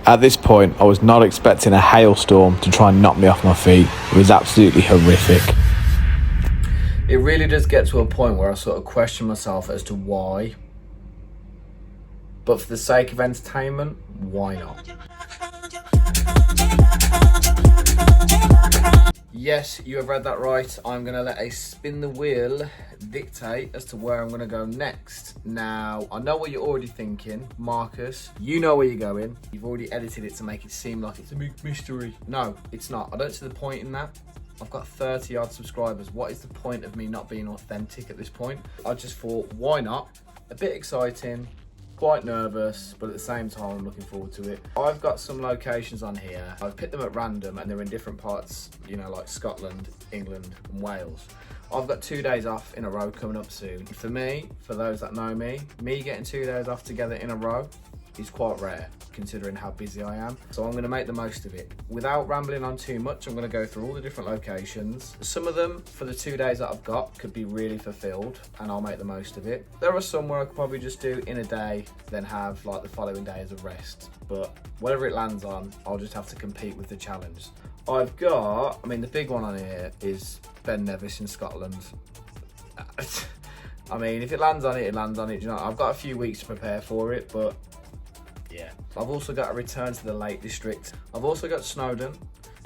At this point, I was not expecting a hailstorm to try and knock me off my feet. It was absolutely horrific. It really does get to a point where I sort of question myself as to why. But for the sake of entertainment, why not? Yes, you have read that right. I'm going to let a spin the wheel dictate as to where I'm going to go next. Now, I know what you're already thinking. Marcus, you know where you're going. You've already edited it to make it seem like it's a big mystery. No, it's not. I don't see the point in that. I've got 30 odd subscribers. What is the point of me not being authentic at this point? I just thought, why not? A bit exciting. Quite nervous, but at the same time I'm looking forward to it. I've got some locations on here. I've picked them at random and they're in different parts, you know, like Scotland, England and Wales. I've got 2 days off in a row coming up soon. For me, for those that know me getting 2 days off together in a row is quite rare considering how busy I am. So I'm gonna make the most of it. Without rambling on too much, I'm gonna go through all the different locations. Some of them, for the 2 days that I've got, could be really fulfilled and I'll make the most of it. There are some where I could probably just do in a day, then have like the following day as a rest. But whatever it lands on, I'll just have to compete with the challenge. I've got, the big one on here is Ben Nevis in Scotland. If it lands on it, it lands on it. You know, I've got a few weeks to prepare for it, but yeah. I've also got a return to the Lake District. I've also got Snowdon.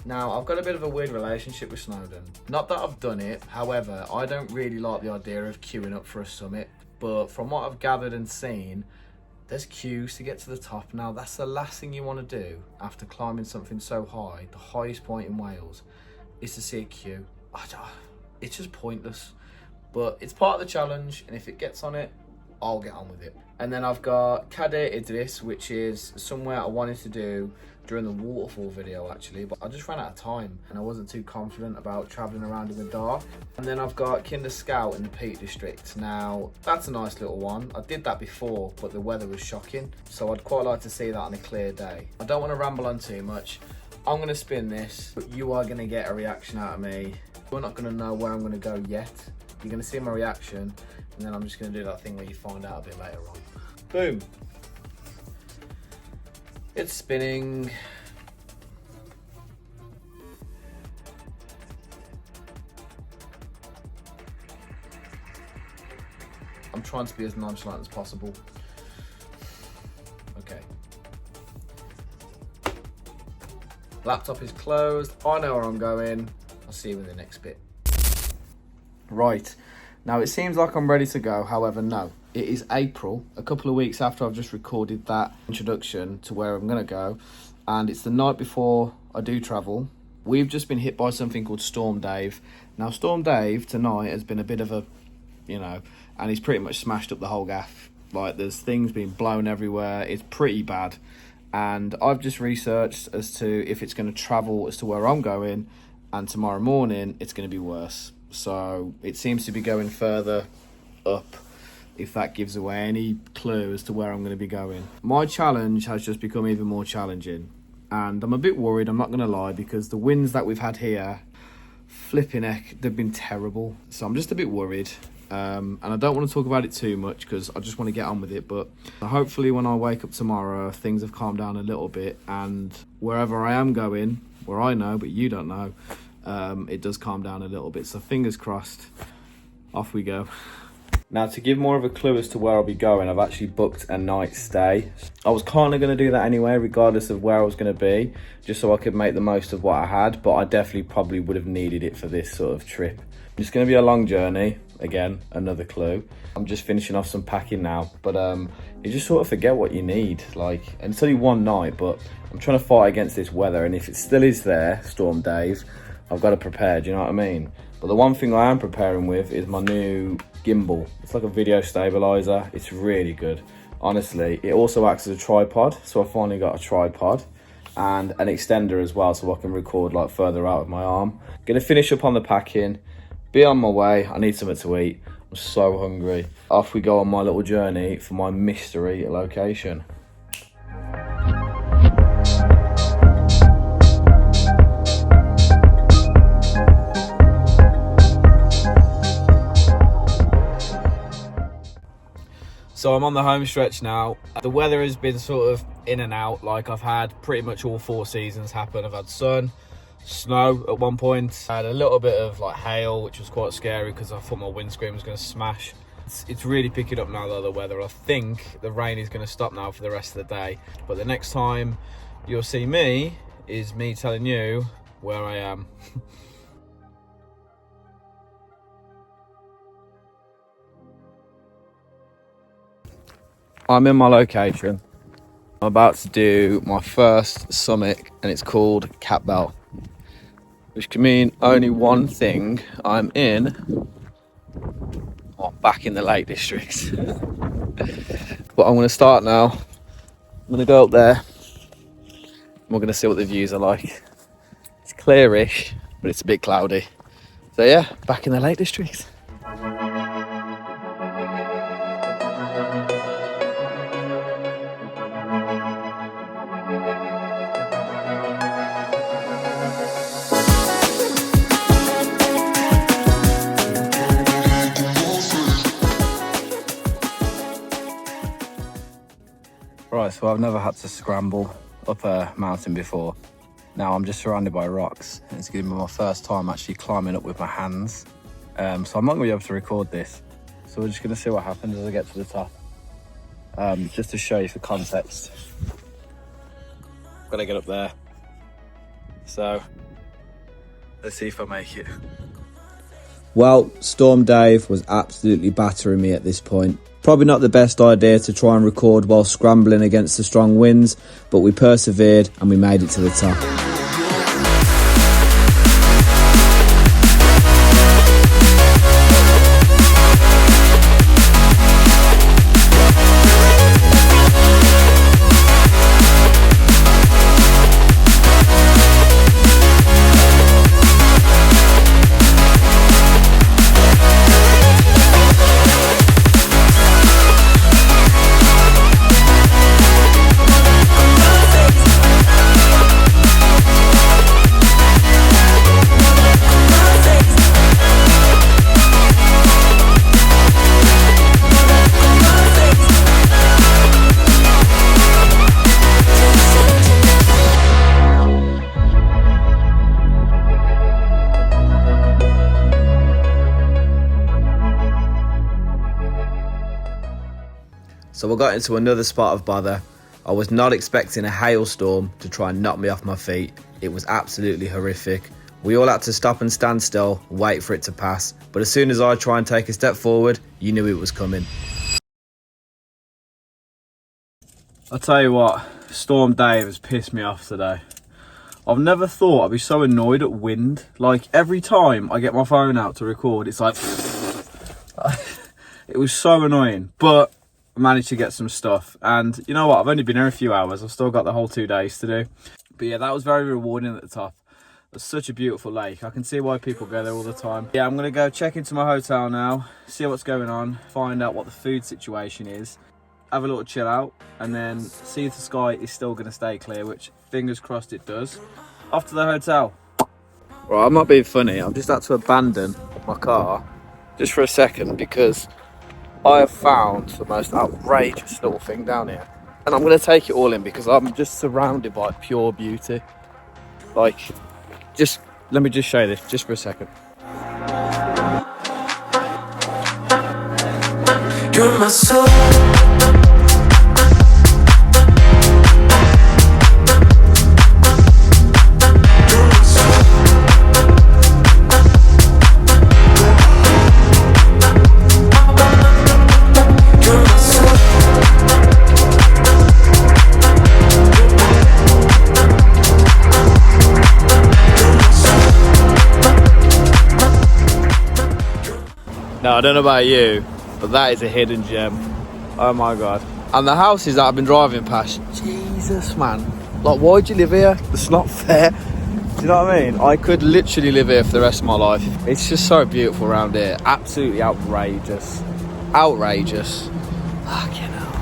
Now, I've got a bit of a weird relationship with Snowdon. Not that I've done it, however, I don't really like the idea of queuing up for a summit. But from what I've gathered and seen, there's queues to get to the top. Now, that's the last thing you want to do after climbing something so high. The highest point in Wales is to see a queue. It's just pointless. But it's part of the challenge, and if it gets on it, I'll get on with it. And then I've got Cadair Idris, which is somewhere I wanted to do during the waterfall video actually, but I just ran out of time and I wasn't too confident about traveling around in the dark. And then I've got Kinder Scout in the Peak District. Now, that's a nice little one. I did that before, but the weather was shocking. So I'd quite like to see that on a clear day. I don't want to ramble on too much. I'm gonna spin this, but you are gonna get a reaction out of me. You're not gonna know where I'm gonna go yet. You're gonna see my reaction, and then I'm just gonna do that thing where you find out a bit later on. Boom. It's spinning. I'm trying to be as nonchalant as possible. Okay. Laptop is closed. I know where I'm going. I'll see you in the next bit. Right. Now it seems like I'm ready to go, however, no. It is April, a couple of weeks after I've just recorded that introduction to where I'm gonna go, and it's the night before I do travel. We've just been hit by something called Storm Dave. Now Storm Dave tonight has been a bit of a, and he's pretty much smashed up the whole gaff. Like there's things being blown everywhere, it's pretty bad. And I've just researched as to if it's gonna travel as to where I'm going, and tomorrow morning it's gonna be worse. So it seems to be going further up, if that gives away any clue as to where I'm going to be going. My challenge has just become even more challenging, and I'm a bit worried, I'm not going to lie, because the winds that we've had here, flipping heck, they've been terrible. So I'm just a bit worried, and I don't want to talk about it too much because I just want to get on with it. But hopefully when I wake up tomorrow, things have calmed down a little bit, and wherever I am going, where I know but you don't know, it does calm down a little bit. So fingers crossed, off we go. Now, to give more of a clue as to where I'll be going, I've actually booked a night stay. I was kind of going to do that anyway, regardless of where I was going to be, just so I could make the most of what I had, but I definitely probably would have needed it for this sort of trip. It's going to be a long journey. Again, another clue. I'm just finishing off some packing now, but you just sort of forget what you need. And it's only one night, but I'm trying to fight against this weather, and if it still is there, Storm Dave, I've got to prepare, do you know what I mean? But the one thing I am preparing with is my new gimbal. It's like a video stabilizer. It's really good. Honestly, it also acts as a tripod. So I finally got a tripod and an extender as well, so I can record further out of my arm. Gonna finish up on the packing, be on my way. I need something to eat. I'm so hungry. Off we go on my little journey for my mystery location. So I'm on the home stretch now. The weather has been sort of in and out. Like, I've had pretty much all 4 seasons happen. I've had sun, snow at one point. I had a little bit of like hail, which was quite scary because I thought my windscreen was going to smash. It's really picking up now though, the weather. I think the rain is going to stop now for the rest of the day. But the next time you'll see me is me telling you where I am. I'm in my location. I'm about to do my first summit and it's called Cat Bell, which can mean only one thing. I'm back in the Lake District. But I'm going to start now. I'm going to go up there and we're going to see what the views are like. It's clearish, but it's a bit cloudy. So yeah, back in the Lake District. Right, so I've never had to scramble up a mountain before. Now I'm just surrounded by rocks. It's going to be my first time actually climbing up with my hands. So I'm not going to be able to record this. So we're just going to see what happens as I get to the top. Just to show you for context. Got to get up there. So let's see if I make it. Well, Storm Dave was absolutely battering me at this point. Probably not the best idea to try and record while scrambling against the strong winds, but we persevered and we made it to the top. So I got into another spot of bother. I was not expecting a hailstorm to try and knock me off my feet. It was absolutely horrific. We all had to stop and stand still, wait for it to pass. But as soon as I try and take a step forward, you knew it was coming. I'll tell you what, Storm Dave has pissed me off today. I've never thought I'd be so annoyed at wind. Like, every time I get my phone out to record, it's like... It was so annoying. But I managed to get some stuff. And you know what? I've only been here a few hours. I've still got the whole 2 days to do. But yeah, that was very rewarding at the top. It's such a beautiful lake. I can see why people go there all the time. Yeah, I'm going to go check into my hotel now, see what's going on, find out what the food situation is, have a little chill out, and then see if the sky is still going to stay clear, which fingers crossed it does. Off to the hotel. Right, I'm not being funny. I've just had to abandon my car just for a second because I have found the most outrageous little thing down here. And I'm going to take it all in because I'm just surrounded by pure beauty. Like, just let me just show you this just for a second. You're my soul. Now, I don't know about you, but that is a hidden gem. Oh my God. And the houses that I've been driving past, Jesus, man. Like, why'd you live here? It's not fair. Do you know what I mean? I could literally live here for the rest of my life. It's just so beautiful around here. Absolutely outrageous. Outrageous. Fucking hell.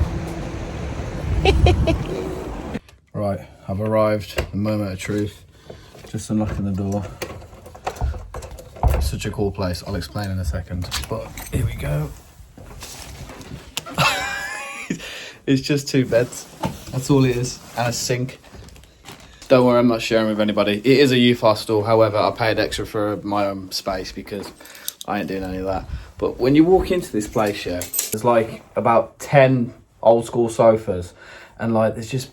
Right, I've arrived. The moment of truth. Just unlocking the door. Such a cool place. I'll explain in a second. But here we go. It's just 2 beds. That's all it is. And a sink. Don't worry, I'm not sharing with anybody. It is a youth hostel. However, I paid extra for my own space because I ain't doing any of that. But when you walk into this place, yeah, there's like about 10 old school sofas. And like, there's just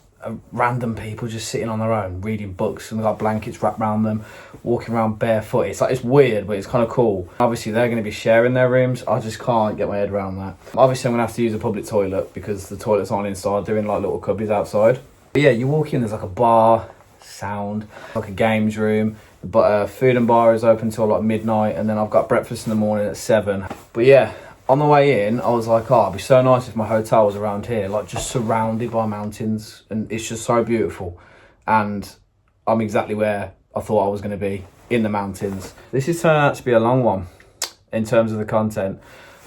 random people just sitting on their own, reading books, and they've got blankets wrapped around them, walking around barefoot. It's like, it's weird, but it's kind of cool. Obviously, they're going to be sharing their rooms. I just can't get my head around that. Obviously, I'm going to have to use a public toilet because the toilets aren't inside. They're in like little cubbies outside. But yeah, you walk in, there's like a bar, sound, like a games room. But food and bar is open till like midnight, and then I've got breakfast in the morning at 7. But yeah, on the way in, I was like, oh, it'd be so nice if my hotel was around here, like just surrounded by mountains, and it's just so beautiful. And I'm exactly where I thought I was going to be, in the mountains. This is turning out to be a long one in terms of the content.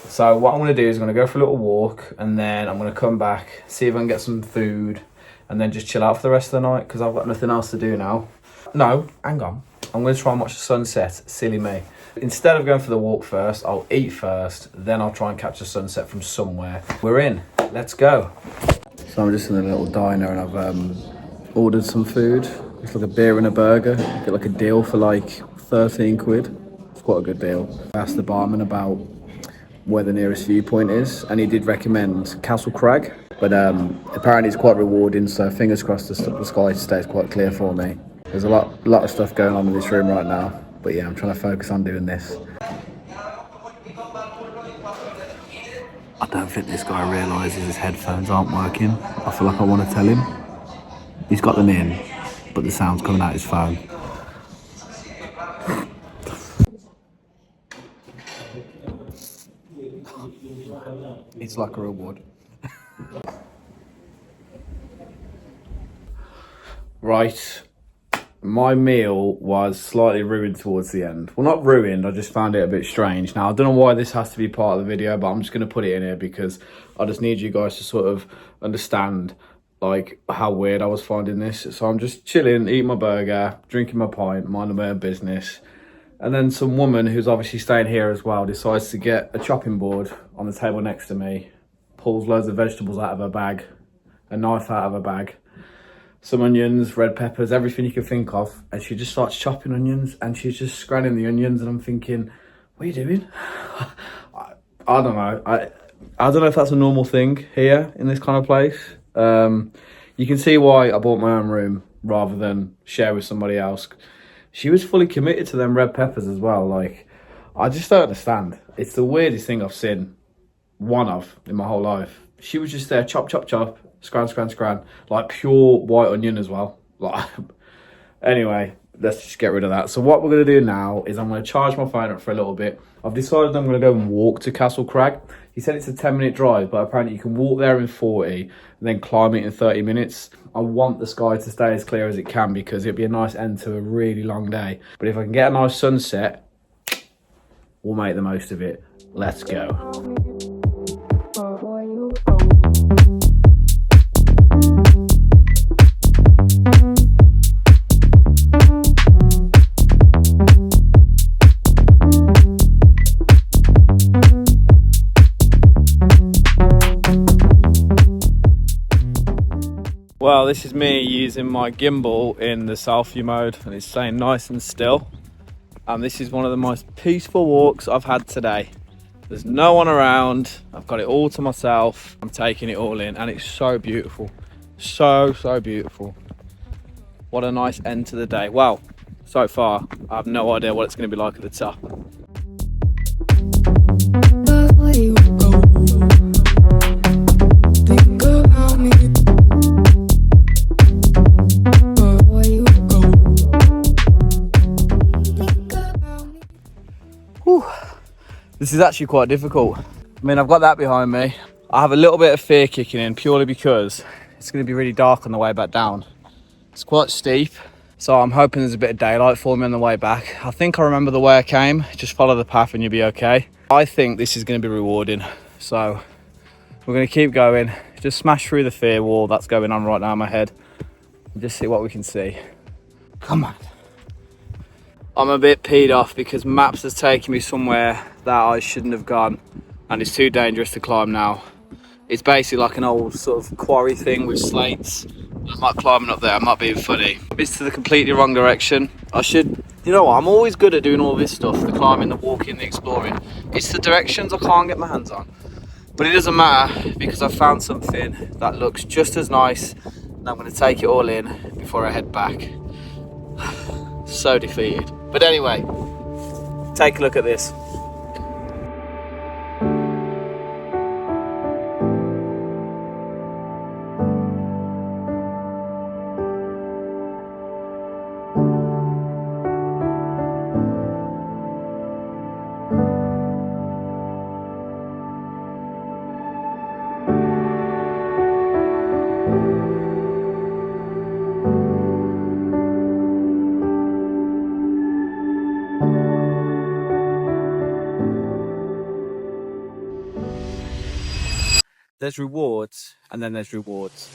So what I'm going to do is I'm going to go for a little walk, and then I'm going to come back, see if I can get some food, and then just chill out for the rest of the night because I've got nothing else to do now. No, hang on. I'm going to try and watch the sunset. Silly me. Instead of going for the walk first, I'll eat first, then I'll try and catch a sunset from somewhere. We're in. Let's go. So I'm just in a little diner and I've ordered some food. It's like a beer and a burger. Get like a deal for like 13 quid. It's quite a good deal. I asked the barman about where the nearest viewpoint is, and he did recommend Castle Crag, but apparently it's quite rewarding, so fingers crossed the sky stays quite clear for me. There's a lot of stuff going on in this room right now, but yeah, I'm trying to focus on doing this. I don't think this guy realises his headphones aren't working. I feel like I want to tell him. He's got them in, but the sound's coming out his phone. It's like a reward. Right. My meal was slightly ruined towards the end. Well, not ruined, I just found it a bit strange. Now, I don't know why this has to be part of the video, but I'm just going to put it in here because I just need you guys to sort of understand like how weird I was finding this. So I'm just chilling, eating my burger, drinking my pint, minding my own business. And then some woman who's obviously staying here as well decides to get a chopping board on the table next to me, pulls loads of vegetables out of her bag, a knife out of her bag, some onions, red peppers, everything you can think of. And she just starts chopping onions and she's just scraping the onions. And I'm thinking, what are you doing? I don't know. I don't know if that's a normal thing here in this kind of place. You can see why I bought my own room rather than share with somebody else. She was fully committed to them red peppers as well. Like, I just don't understand. It's the weirdest thing I've seen one of in my whole life. She was just there, chop, chop, chop, scran, like pure white onion as well. Like, anyway, let's just get rid of that. So what we're going to do now is I'm going to charge my phone up for a little bit. I've decided I'm going to go and walk to Castle Crag. He said it's a 10-minute drive, but apparently you can walk there in 40 and then climb it in 30 minutes. I want the sky to stay as clear as it can because it'd be a nice end to a really long day. But if I can get a nice sunset, we'll make the most of it. Let's go. Well, this is me using my gimbal in the selfie mode and it's staying nice and still. And this is one of the most peaceful walks I've had today. There's no one around. I've got it all to myself. I'm taking it all in and it's so beautiful. So beautiful. What a nice end to the day. Well, so far, I have no idea what it's going to be like at the top. This is actually quite difficult. I mean, I've got that behind me. I have a little bit of fear kicking in purely because it's going to be really dark on the way back down. It's quite steep, so I'm hoping there's a bit of daylight for me on the way back. I think I remember the way I came. Just follow the path and you'll be okay. I think this is going to be rewarding, so we're going to keep going. Just smash through the fear wall that's going on right now in my head and just see what we can see. Come on. I'm a bit peed off because Maps has taken me somewhere that I shouldn't have gone and it's too dangerous to climb now. It's basically like an old sort of quarry thing with slates. I'm not climbing up there, I'm not being funny. It's to the completely wrong direction. I should, you know what, I'm always good at doing all this stuff, the climbing, the walking, the exploring. It's the directions I can't get my hands on. But it doesn't matter because I found something that looks just as nice, and I'm going to take it all in before I head back. So defeated. But anyway, take a look at this. There's rewards and then there's rewards.